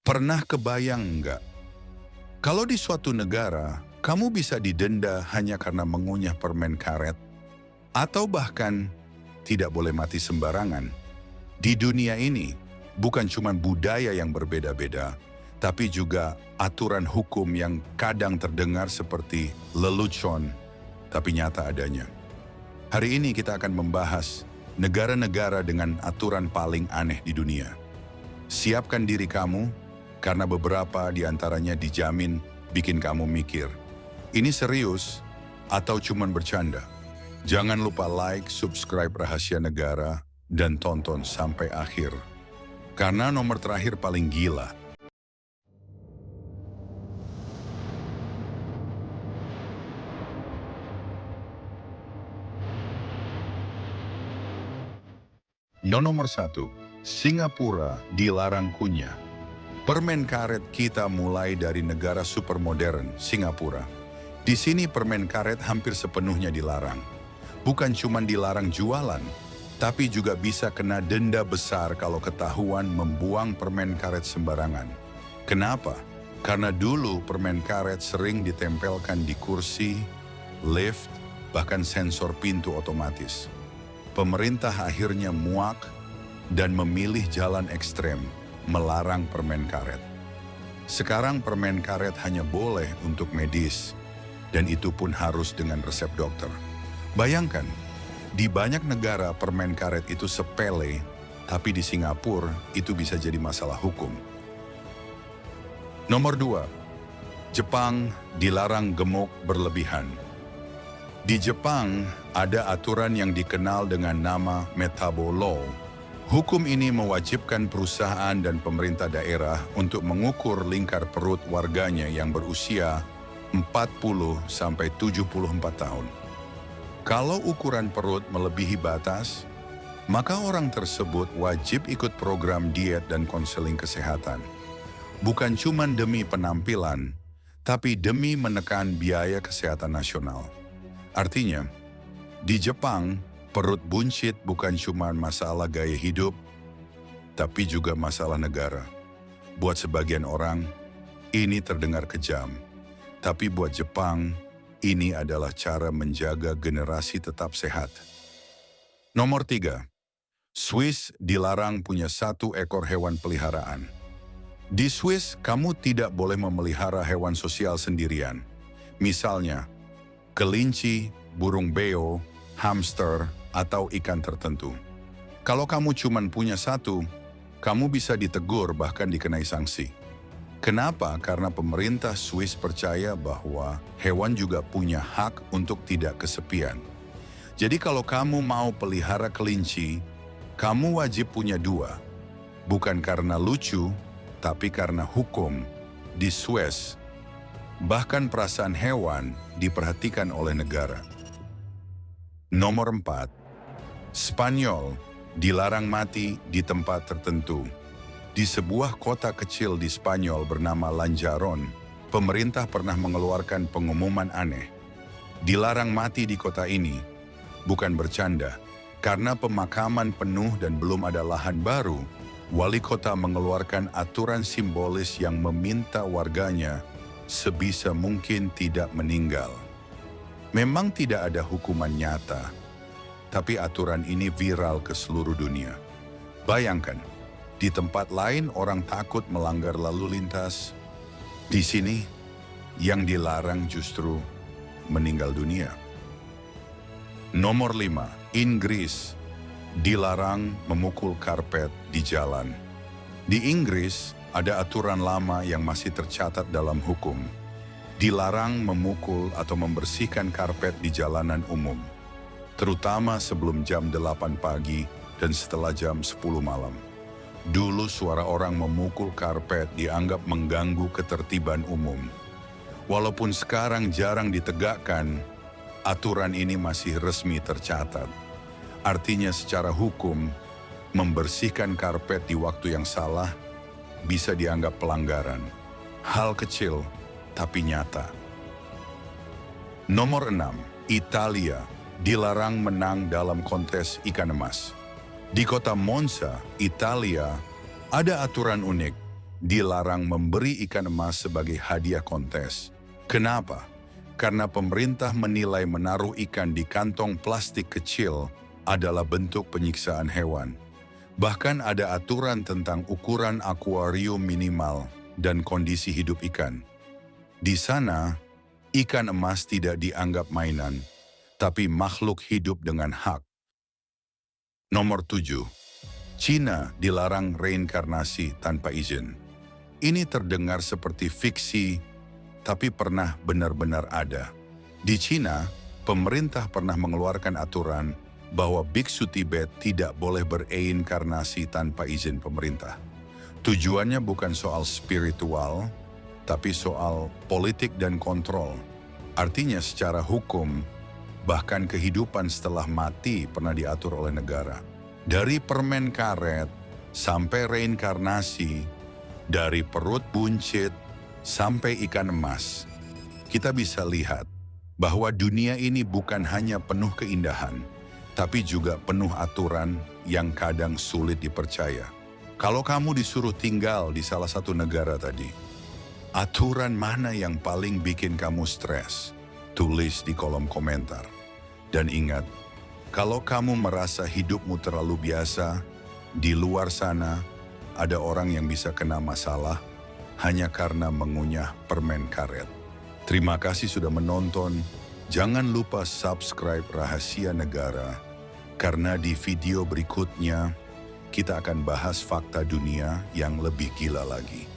Pernah kebayang nggak? Kalau di suatu negara, kamu bisa didenda hanya karena mengunyah permen karet, atau bahkan tidak boleh mati sembarangan. Di dunia ini, bukan cuma budaya yang berbeda-beda, tapi juga aturan hukum yang kadang terdengar seperti lelucon, tapi nyata adanya. Hari ini kita akan membahas negara-negara dengan aturan paling aneh di dunia. Siapkan diri kamu, karena beberapa di antaranya dijamin bikin kamu mikir, ini serius atau cuman bercanda? Jangan lupa like, subscribe Rahasia Negara, dan tonton sampai akhir. Karena nomor terakhir paling gila. Nomor 1, Singapura dilarang kunyah. Permen karet kita mulai dari negara supermodern, Singapura. Di sini permen karet hampir sepenuhnya dilarang. Bukan cuma dilarang jualan, tapi juga bisa kena denda besar kalau ketahuan membuang permen karet sembarangan. Kenapa? Karena dulu permen karet sering ditempelkan di kursi, lift, bahkan sensor pintu otomatis. Pemerintah akhirnya muak dan memilih jalan ekstrem, melarang permen karet. Sekarang permen karet hanya boleh untuk medis, dan itu pun harus dengan resep dokter. Bayangkan, di banyak negara permen karet itu sepele, tapi di Singapura itu bisa jadi masalah hukum. Nomor 2, Jepang dilarang gemuk berlebihan. Di Jepang ada aturan yang dikenal dengan nama Metabo Law. Hukum ini mewajibkan perusahaan dan pemerintah daerah untuk mengukur lingkar perut warganya yang berusia 40-74 tahun. Kalau ukuran perut melebihi batas, maka orang tersebut wajib ikut program diet dan konseling kesehatan. Bukan cuma demi penampilan, tapi demi menekan biaya kesehatan nasional. Artinya, di Jepang, perut buncit bukan cuma masalah gaya hidup, tapi juga masalah negara. Buat sebagian orang, ini terdengar kejam. Tapi buat Jepang, ini adalah cara menjaga generasi tetap sehat. Nomor 3, Swiss dilarang punya 1 ekor hewan peliharaan. Di Swiss, kamu tidak boleh memelihara hewan sosial sendirian. Misalnya, kelinci, burung beo, hamster, atau ikan tertentu. Kalau kamu cuma punya 1, kamu bisa ditegur bahkan dikenai sanksi. Kenapa? Karena pemerintah Swiss percaya bahwa hewan juga punya hak untuk tidak kesepian. Jadi kalau kamu mau pelihara kelinci, kamu wajib punya 2. Bukan karena lucu, tapi karena hukum. Di Swiss, bahkan perasaan hewan diperhatikan oleh negara. Nomor 4, Spanyol dilarang mati di tempat tertentu. Di sebuah kota kecil di Spanyol bernama Lanjaron, pemerintah pernah mengeluarkan pengumuman aneh. Dilarang mati di kota ini, bukan bercanda. Karena pemakaman penuh dan belum ada lahan baru, wali kota mengeluarkan aturan simbolis yang meminta warganya sebisa mungkin tidak meninggal. Memang tidak ada hukuman nyata, tapi aturan ini viral ke seluruh dunia. Bayangkan, di tempat lain orang takut melanggar lalu lintas. Di sini, yang dilarang justru meninggal dunia. Nomor 5, Inggris dilarang memukul karpet di jalan. Di Inggris, ada aturan lama yang masih tercatat dalam hukum. Dilarang memukul atau membersihkan karpet di jalanan umum, terutama sebelum jam 8 pagi dan setelah jam 10 malam. Dulu suara orang memukul karpet dianggap mengganggu ketertiban umum. Walaupun sekarang jarang ditegakkan, aturan ini masih resmi tercatat. Artinya secara hukum, membersihkan karpet di waktu yang salah bisa dianggap pelanggaran. Hal kecil, tapi nyata. Nomor 6, Italia dilarang menang dalam kontes ikan emas. Di kota Monza, Italia, ada aturan unik. dilarang memberi ikan emas sebagai hadiah kontes. Kenapa? Karena pemerintah menilai menaruh ikan di kantong plastik kecil adalah bentuk penyiksaan hewan. Bahkan ada aturan tentang ukuran akuarium minimal dan kondisi hidup ikan. Di sana, ikan emas tidak dianggap mainan, tapi makhluk hidup dengan hak. Nomor 7. Cina dilarang reinkarnasi tanpa izin. Ini terdengar seperti fiksi, tapi pernah benar-benar ada. Di Cina, pemerintah pernah mengeluarkan aturan bahwa biksu Tibet tidak boleh bereinkarnasi tanpa izin pemerintah. Tujuannya bukan soal spiritual, tapi soal politik dan kontrol. Artinya secara hukum, bahkan kehidupan setelah mati pernah diatur oleh negara. Dari permen karet sampai reinkarnasi, dari perut buncit sampai ikan emas, kita bisa lihat bahwa dunia ini bukan hanya penuh keindahan, tapi juga penuh aturan yang kadang sulit dipercaya. Kalau kamu disuruh tinggal di salah satu negara tadi, aturan mana yang paling bikin kamu stres? Tulis di kolom komentar. Dan ingat, kalau kamu merasa hidupmu terlalu biasa, di luar sana ada orang yang bisa kena masalah hanya karena mengunyah permen karet. Terima kasih sudah menonton. Jangan lupa subscribe Rahasia Negara, karena di video berikutnya kita akan bahas fakta dunia yang lebih gila lagi.